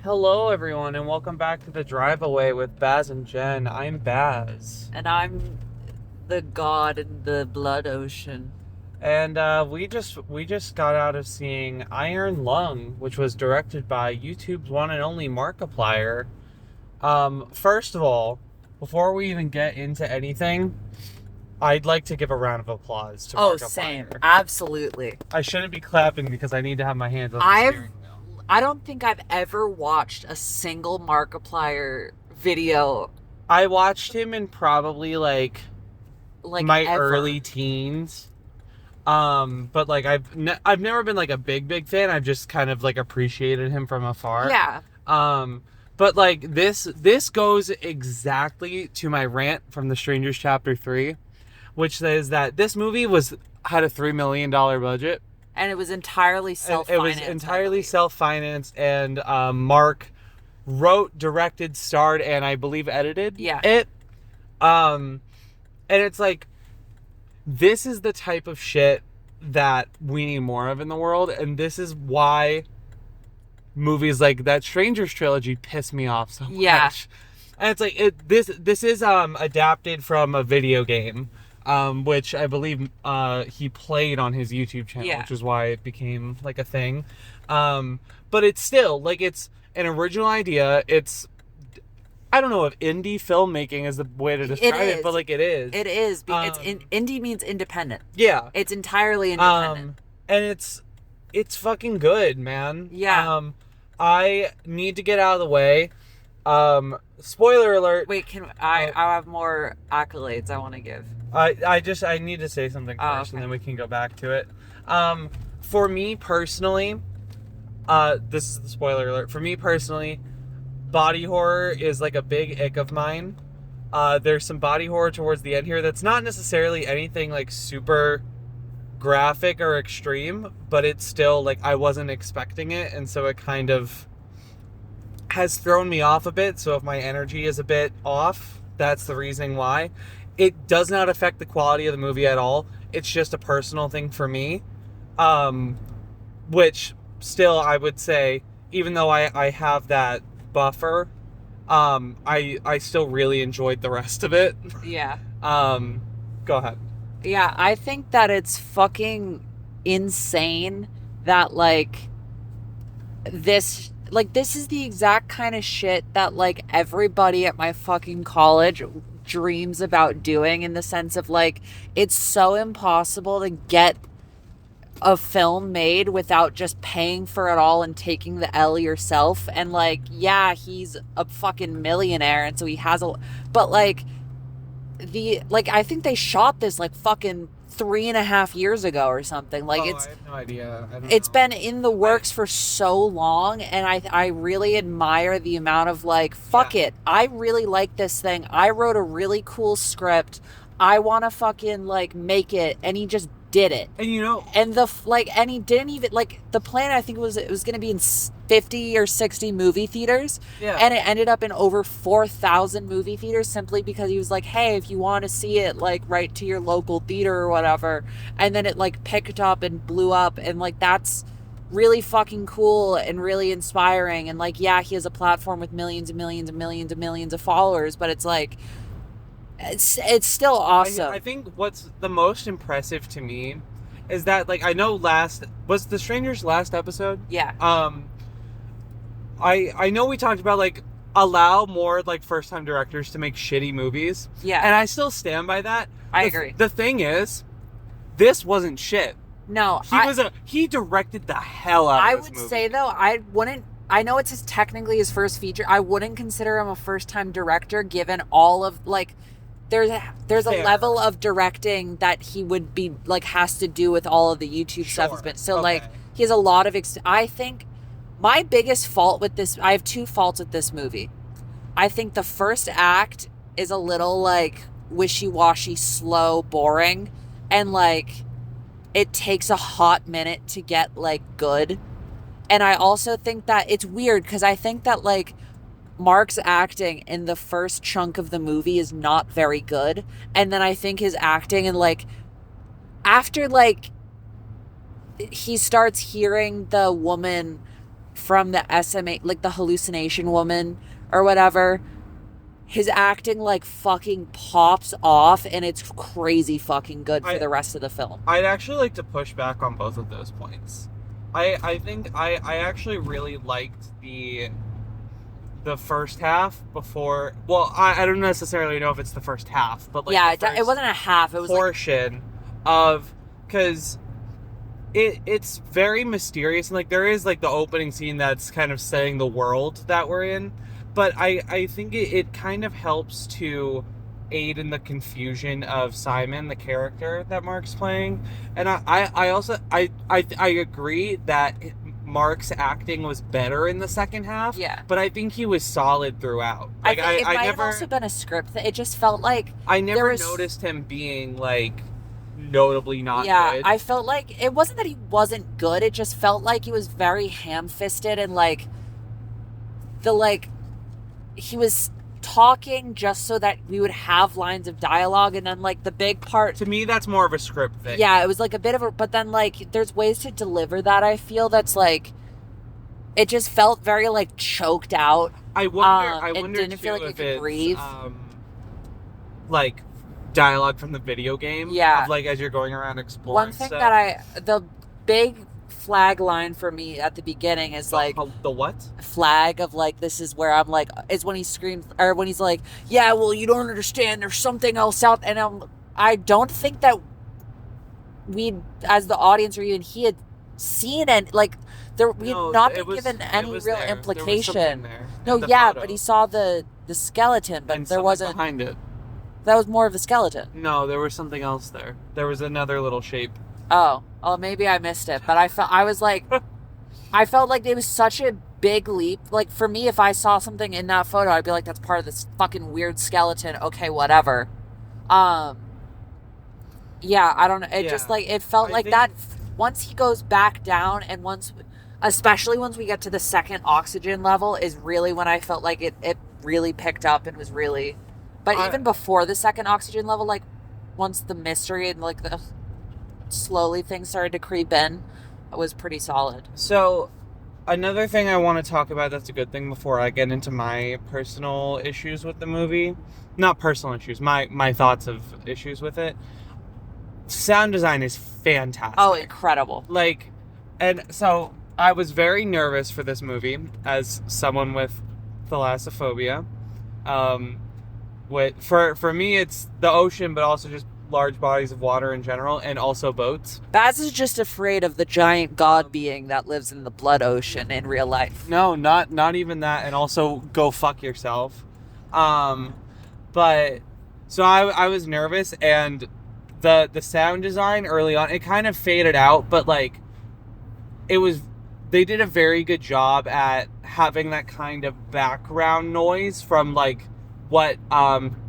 Hello, everyone, and welcome back to the Drive Away with Baz and Jen. I'm Baz, And I'm the god in the blood ocean. and we just got out of seeing Iron Lung, which was directed by YouTube's one and only Markiplier. First of all, before we even get into anything, I'd like to give a round of applause to Oh, same. Markiplier. Absolutely. I shouldn't be clapping because I need to have my hands on the I've steering wheel. I don't think I've ever watched a single Markiplier video I watched him in probably like my ever. early teens. But like I've never been like a big fan. I've just kind of like appreciated him from afar. Yeah. Um, but like this goes exactly to my rant from The Strangers Chapter 3, which says that this movie had a $3 million budget. And it was entirely And it was self-financed. entirely self-financed, and Mark wrote, directed, starred, and I believe edited Yeah. it. Um, and it's like, this is the type of shit that we need more of in the world, and this is why movies like that Strangers trilogy piss me off so Yeah. much. And it's like this is adapted from a video game, which I believe he played on his YouTube channel, Yeah. which is why it became like a thing. But it's still like it's an original idea. It's, I don't know if indie filmmaking is the way to describe it, but like it is. It is. Indie means independent. Yeah. It's entirely independent. And it's fucking good, man. Yeah. I need to get out of the way. Spoiler alert. Wait, I have more accolades I want to give. I need to say something Oh, first, okay. and then we can go back to it. For me personally, this is the spoiler alert. For me personally, body horror is like a big ick of mine. There's some body horror towards the end here that's not necessarily anything like super graphic or extreme, but it's still like I wasn't expecting it, and so it kind of has thrown me off a bit. So if my energy is a bit off, that's the reason why. It does not affect the quality of the movie at all. It's just a personal thing for me. Which still I would say, even though I have that buffer, I still really enjoyed the rest of it. Yeah. Go ahead. Yeah, I think that it's fucking insane that this is the exact kind of shit that like everybody at my fucking college dreams about doing, in the sense of like it's so impossible to get a film made without just paying for it all and taking the L yourself. And like, yeah, he's a fucking millionaire, and so he has but like I think they shot this like fucking 3.5 years ago or something. Like, I have no idea. I don't it's know. been in the works for so long, and I really admire the amount of like, fuck Yeah. it, I really like this thing, I wrote a really cool script, I want to fucking like make it, and he just did it. And you know, And and he didn't even like, the plan, I think it was going to be in 50 or 60 movie theaters. yeah. And it ended up in over 4,000 movie theaters, simply because he was like, hey, if you want to see it, like, right to your local theater or whatever. And then it like picked up and blew up, and like that's really fucking cool and really inspiring. And like, yeah, he has a platform with millions and millions and millions and millions of followers, but it's like, it's still awesome. I think what's the most impressive to me is that, like, I know was The Strangers last episode? Yeah. I know we talked about like allow more like first time directors to make shitty movies. Yeah. And I still stand by that. I agree. The thing is, this wasn't shit. No, He directed the hell out I of this would movie. say though, I know it's technically his first feature. I wouldn't consider him a first time director, given all of like, there's a Fair. level of directing that he would be like, has to do with all of the YouTube stuff he's Sure. been. So Okay. like, he has a lot of I think my biggest fault with this, I have two faults with this movie. I think the first act is a little like wishy-washy, slow, boring, and like it takes a hot minute to get like good. And I also think that it's weird because I think that like Mark's acting in the first chunk of the movie is not very good. And then I think his acting, and like after like he starts hearing the woman from the SMA, like the hallucination woman or whatever, his acting like fucking pops off, and it's crazy fucking good for the rest of the film. I'd actually like to push back on both of those points. I think I actually really liked the first half before. Well, I don't necessarily know if it's the first half, but like it wasn't a half. It was portion of, because it's very mysterious, and like there is like the opening scene that's kind of setting the world that we're in. But I think it kind of helps to aid in the confusion of Simon, the character that Mark's playing. And I also agree that Mark's acting was better in the second half. Yeah. But I think he was solid throughout. Like, I think it might have also been a script that it just felt like I never noticed him being like notably not good. I felt like it wasn't that he wasn't good, it just felt like he was very ham-fisted, and like he was talking just so that we would have lines of dialogue, and then like the big part, to me, that's more of a script thing. Yeah, it was like a bit of a, but then like there's ways to deliver that, I feel, that's like it just felt very like choked out. I wonder didn't feel like it could breathe. Like dialogue from the video game. Yeah. Of like as you're going around exploring. One thing that the big flag line for me at the beginning is like the what flag of like, this is where I'm like, is when he screams, or when he's like, yeah, well, you don't understand, there's something else out, and I don't think that we as the audience, or even he, had seen it, like we had not been given any real implication. But he saw the skeleton, but there wasn't behind it. That was more of a skeleton. No, there was something else there. There was another little shape. Oh, maybe I missed it, but I felt like it was such a big leap. Like for me, if I saw something in that photo, I'd be like, that's part of this fucking weird skeleton. Okay, whatever. Yeah, I don't know. Just like, it felt that once he goes back down, and especially once we get to the second oxygen level, is really when I felt like it really picked up and was really. But even before the second oxygen level, like once the mystery and like the slowly things started to creep in, it was pretty solid. So another thing I want to talk about that's a good thing before I get into my personal issues with the movie, not personal issues, my thoughts of issues with it. Sound design is fantastic. Oh, incredible. Like, and so I was very nervous for this movie as someone with thalassophobia. For me, it's the ocean, but also just large bodies of water in general, and also boats. Baz is just afraid of the giant god being that lives in the blood ocean in real life. No, not even that, and also go fuck yourself. But so I was nervous, and the sound design early on, it kind of faded out, but like they did a very good job at having that kind of background noise from like what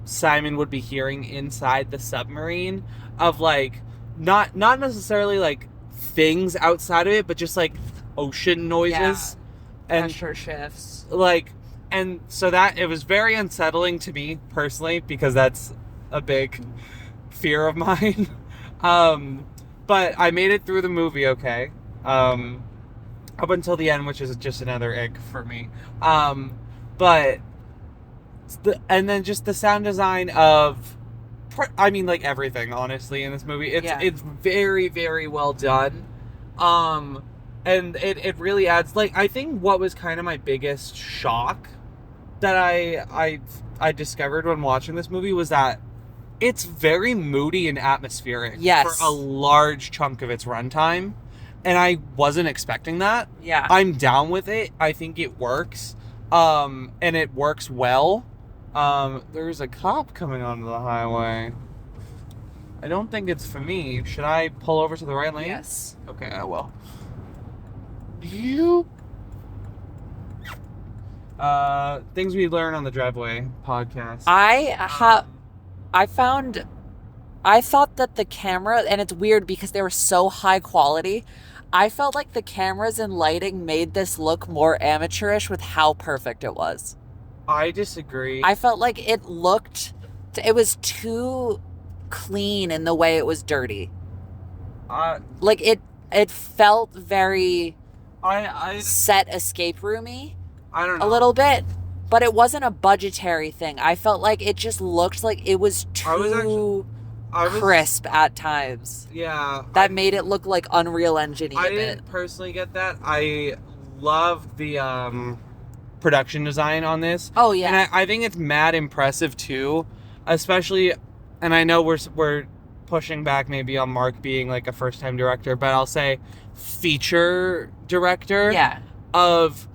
Simon would be hearing inside the submarine, of like not necessarily like things outside of it, but just like ocean noises and pressure shifts. Like, and so that it was very unsettling to me personally, because that's a big fear of mine. But I made it through the movie okay. Up until the end, which is just another ick for me. But and then just the sound design of, I mean, like everything, honestly, in this movie, it's very, very well done. And it really adds, like, I think what was kind of my biggest shock that I discovered when watching this movie was that it's very moody and atmospheric for a large chunk of its runtime. And I wasn't expecting that. Yeah. I'm down with it. I think it works. And it works well. There's a cop coming onto the highway. I don't think it's for me. Should I pull over to the right lane? Yes. Okay, I will. Things we learn on the Driveway podcast. I thought that the camera, and it's weird because they were so high quality, I felt like the cameras and lighting made this look more amateurish with how perfect it was. I disagree. I felt like it was too clean in the way it was dirty. Like it felt very set escape roomy I don't know. a little bit, but it wasn't a budgetary thing. I felt like it just looked like it was too crisp at times. Yeah. That made it look like Unreal Engine I a bit. didn't personally get that. I loved the production design on this. Oh, yeah. And I think it's mad impressive too, especially, and I know we're pushing back maybe on Mark being like a first time director, but I'll say feature director. Yeah. Of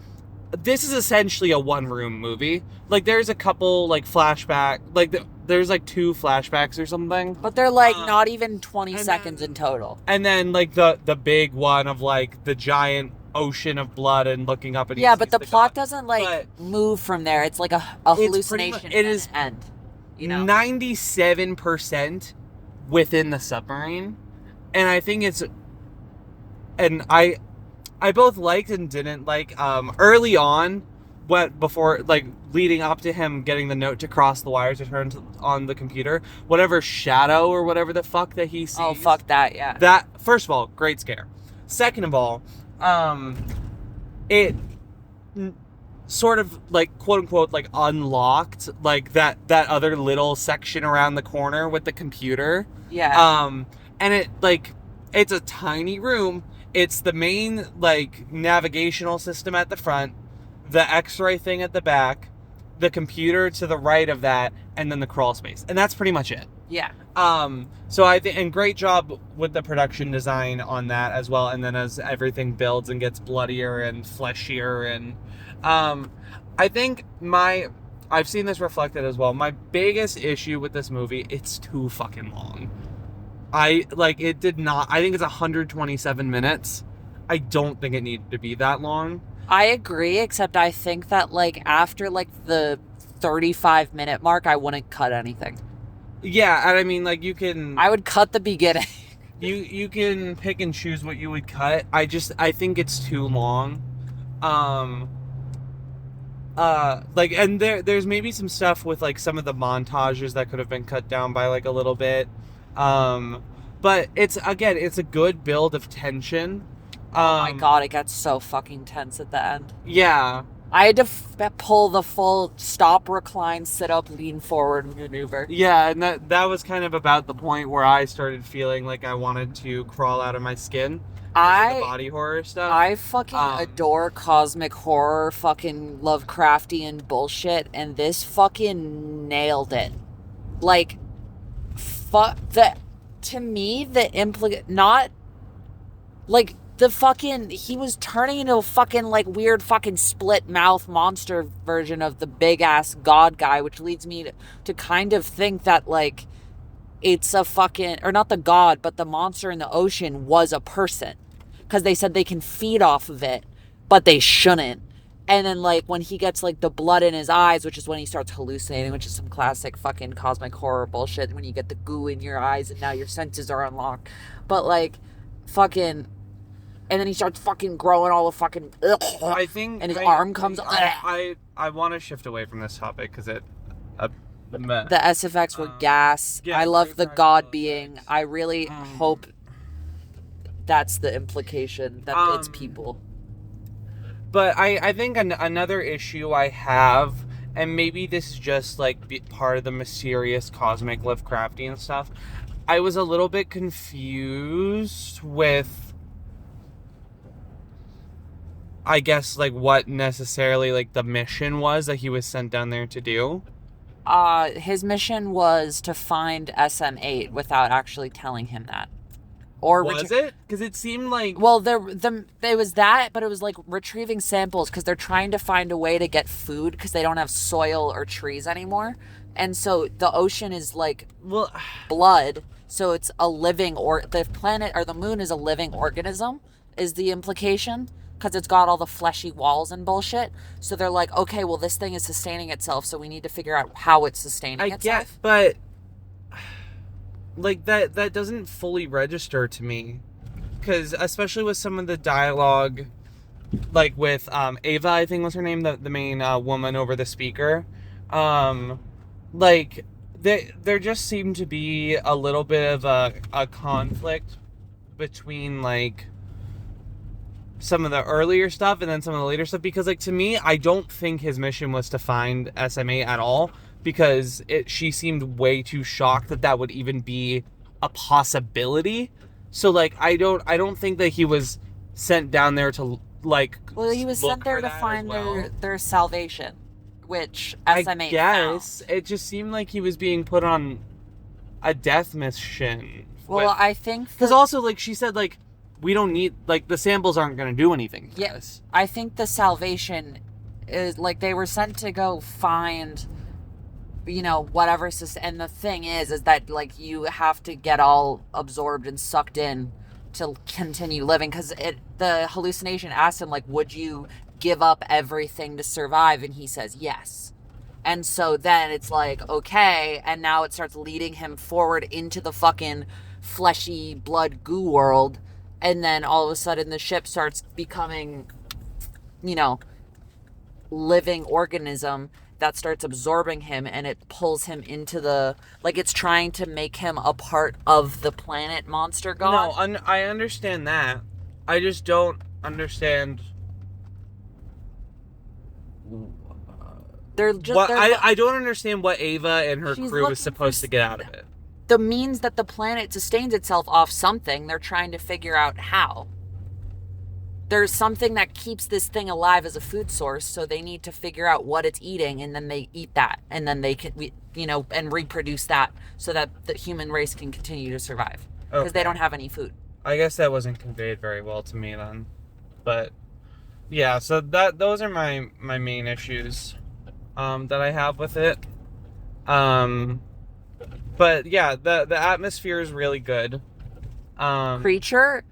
this is essentially a one room movie. Like there's a couple like flashback, like there's like 2 flashbacks or something. But they're like not even 20 seconds in total. And then like the big one of like the giant ocean of blood and looking up and yeah, but the plot doesn't like move from there. It's like a hallucination. It is end. You know, 97% within the submarine, and I think it's, and I both liked and didn't like early on, before like leading up to him getting the note to cross the wires to turn on the computer, whatever shadow or whatever the fuck that he sees. Oh, fuck that, yeah. That, first of all, great scare. Second of all, it sort of like quote unquote like unlocked like that other little section around the corner with the computer. Yeah. And it like, it's a tiny room. It's the main like navigational system at the front, the X-ray thing at the back, the computer to the right of that, and then the crawl space, and that's pretty much it. Yeah. So I think, and great job with the production design on that as well. And then as everything builds and gets bloodier and fleshier, and I think I've seen this reflected as well. My biggest issue with this movie, it's too fucking long. I think it's 127 minutes. I don't think it needed to be that long. I agree, except I think that like after like the 35-minute mark, I wouldn't cut anything. Yeah, and I mean, like, I would cut the beginning. You can pick and choose what you would cut. I think it's too long. Like, and there's maybe some stuff with like some of the montages that could have been cut down by like a little bit. But it's a good build of tension. Oh my god, it got so fucking tense at the end. Yeah. I had to pull the full stop, recline, sit up, lean forward maneuver. Yeah, and that was kind of about the point where I started feeling like I wanted to crawl out of my skin. The body horror stuff. I fucking adore cosmic horror, fucking Lovecraftian bullshit, and this fucking nailed it. Like, to me, not, like, he was turning into a fucking, like, weird fucking split mouth monster version of the big ass god guy, which leads me to kind of think that, like, it's a fucking, or not the god, but the monster in the ocean was a person. Because they said they can feed off of it, but they shouldn't. And then, like, when he gets, like, the blood in his eyes, which is when he starts hallucinating, which is some classic fucking cosmic horror bullshit, when you get the goo in your eyes and now your senses are unlocked. But, like, fucking... And then he starts fucking growing all the fucking... I think... And his arm comes... I want to shift away from this topic, because it... the SFX were gas. Yeah, I love the god being. I really hope that's the implication, that it's people. But I think another issue I have, and maybe this is just like part of the mysterious cosmic Lovecraftian stuff, I was a little bit confused with, I guess, like, what necessarily, like, the mission was that he was sent down there to do. His mission was to find SM-8 without actually telling him that. Or was it? Because it seemed like... Well, it was that, but it was like retrieving samples because they're trying to find a way to get food because they don't have soil or trees anymore. And so the ocean is like blood. So it's a living, or the planet or the moon is a living organism, is the implication. Because it's got all the fleshy walls and bullshit. So they're like, okay, well, this thing is sustaining itself, so we need to figure out how it's sustaining itself. I get, but... like, that doesn't fully register to me. Because, especially with some of the dialogue, like with Ava, I think was her name, the main woman over the speaker. Like, there just seemed to be a little bit of a conflict between, like... some of the earlier stuff and then some of the later stuff, because like to me, I don't think his mission was to find SMA at all, because she seemed way too shocked that would even be a possibility. So like I don't think that he was sent down there to like. Well, he was sent there to find their salvation, which SMA I guess found. It just seemed like he was being put on a death mission. Well, I think because also like she said, like we don't need, like the samples aren't going to do anything to us. I think the salvation is like they were sent to go find, you know, whatever. And the thing is that like you have to get all absorbed and sucked in to continue living, because the hallucination asked him like, would you give up everything to survive? And he says yes. And so then it's like, okay, and now it starts leading him forward into the fucking fleshy blood goo world, and then all of a sudden the ship starts becoming, you know, living organism that starts absorbing him, and it pulls him into the, like it's trying to make him a part of the planet monster god. No, I understand that. I just don't understand. I don't understand what Ava and her crew is supposed to get out of it. The means that the planet sustains itself off something, they're trying to figure out how. There's something that keeps this thing alive as a food source, so they need to figure out what it's eating, and then they eat that, and then they can, you know, and reproduce that so that the human race can continue to survive, because they don't have any food. I guess that wasn't conveyed very well to me then, but yeah. So those are my main issues that I have with it. But yeah, the atmosphere is really good. Creature,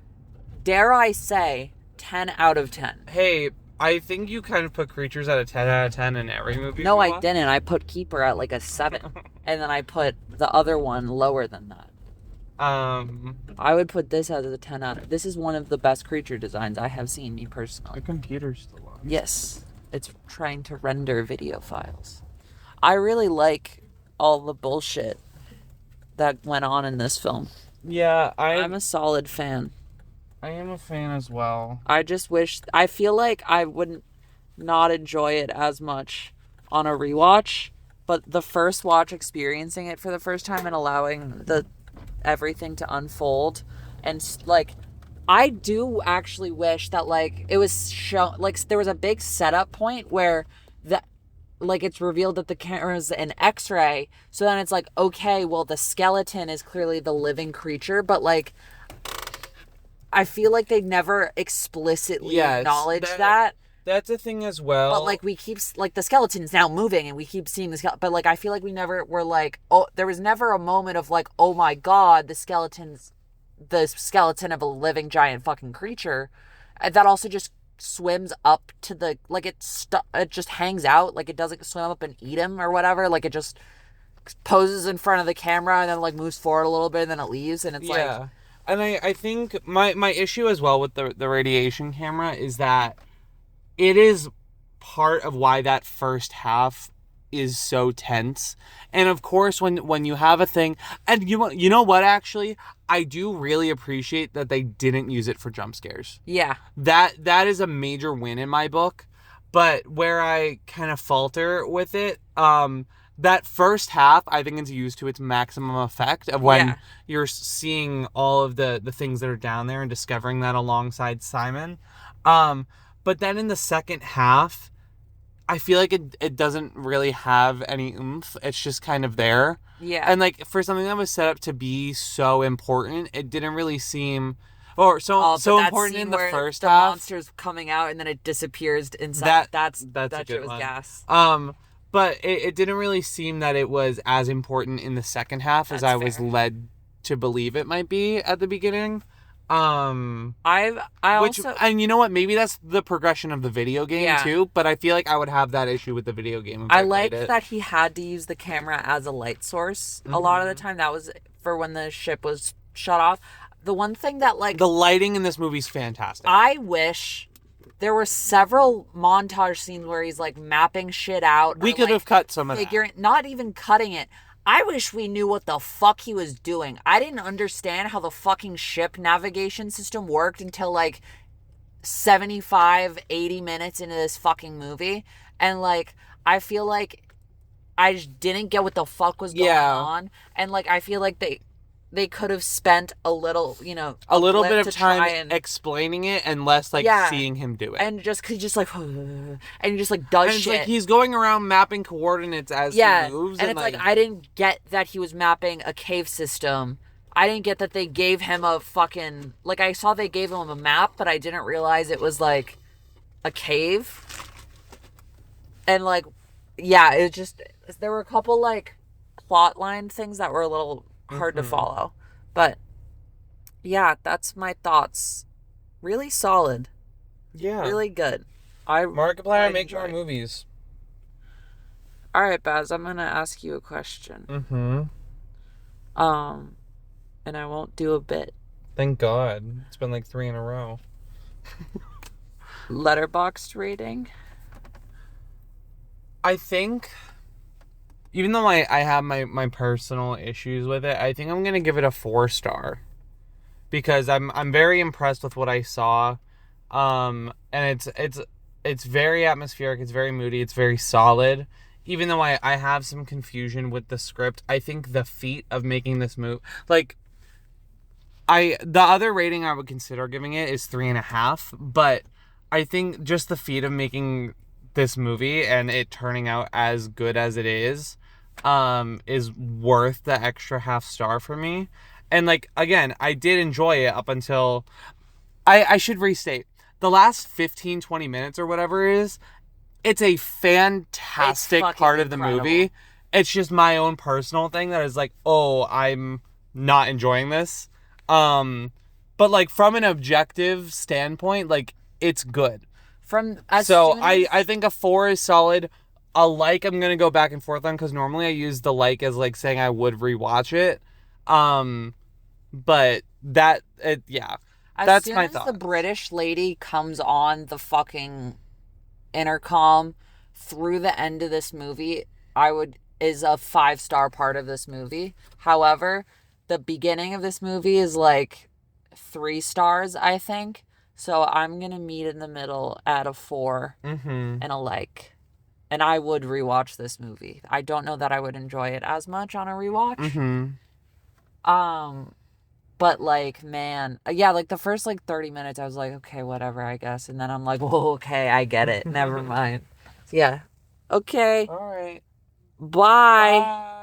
dare I say, 10 out of 10. Hey, I think you kind of put creatures at a 10 out of 10 in every movie. No, I didn't. I put Keeper at like a 7. And then I put the other one lower than that. I would put this as a 10 out of... This is one of the best creature designs I have seen, me personally. The computer's still on. Yes. It's trying to render video files. I really like all the bullshit that went on in this film. Yeah, I'm a solid fan. I am a fan as well. I just wish... I feel like I wouldn't not enjoy it as much on a rewatch, but the first watch, experiencing it for the first time and allowing everything to unfold, and like I do actually wish that like it was shown, like there was a big setup point where like it's revealed that the camera is an X-ray, so then it's like, okay, well the skeleton is clearly the living creature, but like I feel like they never explicitly acknowledge that. That's a thing as well. But like we keep, like the skeleton is now moving and we keep seeing the skeleton, but like I feel like we never were like, oh, there was never a moment of like, oh my god, the skeleton of a living giant fucking creature that also just swims up to the, like it just hangs out, like it doesn't swim up and eat him or whatever, like it just poses in front of the camera and then like moves forward a little bit and then it leaves, and it's like. And I think my issue as well with the radiation camera is that it is part of why that first half is so tense. And of course, when you have a thing, and you know what, actually, I do really appreciate that they didn't use it for jump scares. Yeah. That is a major win in my book. But where I kind of falter with it, that first half, I think, is used to its maximum effect of when you're seeing all of the things that are down there and discovering that alongside Simon. But then in the second half, I feel like it doesn't really have any oomph. It's just kind of there. Yeah. And like for something that was set up to be so important, it didn't really seem... Or so important in the first half. The monster's coming out and then it disappears inside. That shit was gas. But it didn't really seem that it was as important in the second half as I was led to believe it might be at the beginning. And you know what? Maybe that's the progression of the video game too. But I feel like I would have that issue with the video game. I liked that he had to use the camera as a light source. Mm-hmm. A lot of the time, that was for when the ship was shut off. The one thing that like the lighting in this movie is fantastic. I wish there were several montage scenes where he's like mapping shit out. We could have cut some of that. Not even cutting it. I wish we knew what the fuck he was doing. I didn't understand how the fucking ship navigation system worked until like 75, 80 minutes into this fucking movie, and like I feel like I just didn't get what the fuck was going on, and like I feel like they could have spent a little, a little bit blip of to time try and explaining it and less like seeing him do it. and just cause he just like and he just like does and it's shit. like he's going around mapping coordinates as he moves, and it's like I didn't get that he was mapping a cave system. I didn't get that they gave him a fucking, like, I saw they gave him a map, but I didn't realize it was like a cave. And like, yeah, it just, there were a couple like plot line things that were a little hard to follow. But yeah, that's my thoughts. Really solid. Yeah. Really good. Markiplier makes more movies. All right, Baz, I'm going to ask you a question. And I won't do a bit. Thank God. It's been like 3 in a row. Letterboxd rating? I think, even though I have my personal issues with it, I think I'm gonna give it a 4-star, because I'm very impressed with what I saw, and it's very atmospheric, it's very moody, it's very solid. Even though I have some confusion with the script, I think the feat of making this movie, like, the other rating I would consider giving it is 3.5, but I think just the feat of making this movie and it turning out as good as it is worth the extra half-star for me. And like, again, I did enjoy it up until, I should restate, the last 15-20 minutes or whatever it is, it's a fantastic part of the movie. It's just my own personal thing that is like, oh, I'm not enjoying this. But like from an objective standpoint, like it's good. I think a 4 is solid. A like, I'm gonna go back and forth on, because normally I use the like as like saying I would rewatch it. But that's my thought. As the British lady comes on the fucking intercom through the end of this movie, is a 5-star part of this movie. However, the beginning of this movie is like 3 stars, I think. So I'm going to meet in the middle at a 4 and a like. And I would rewatch this movie. I don't know that I would enjoy it as much on a rewatch. But like, man, yeah, like the first like 30 minutes, I was like, okay, whatever, I guess. And then I'm like, whoa, okay, I get it. Never mind. So, yeah. Okay. All right. Bye.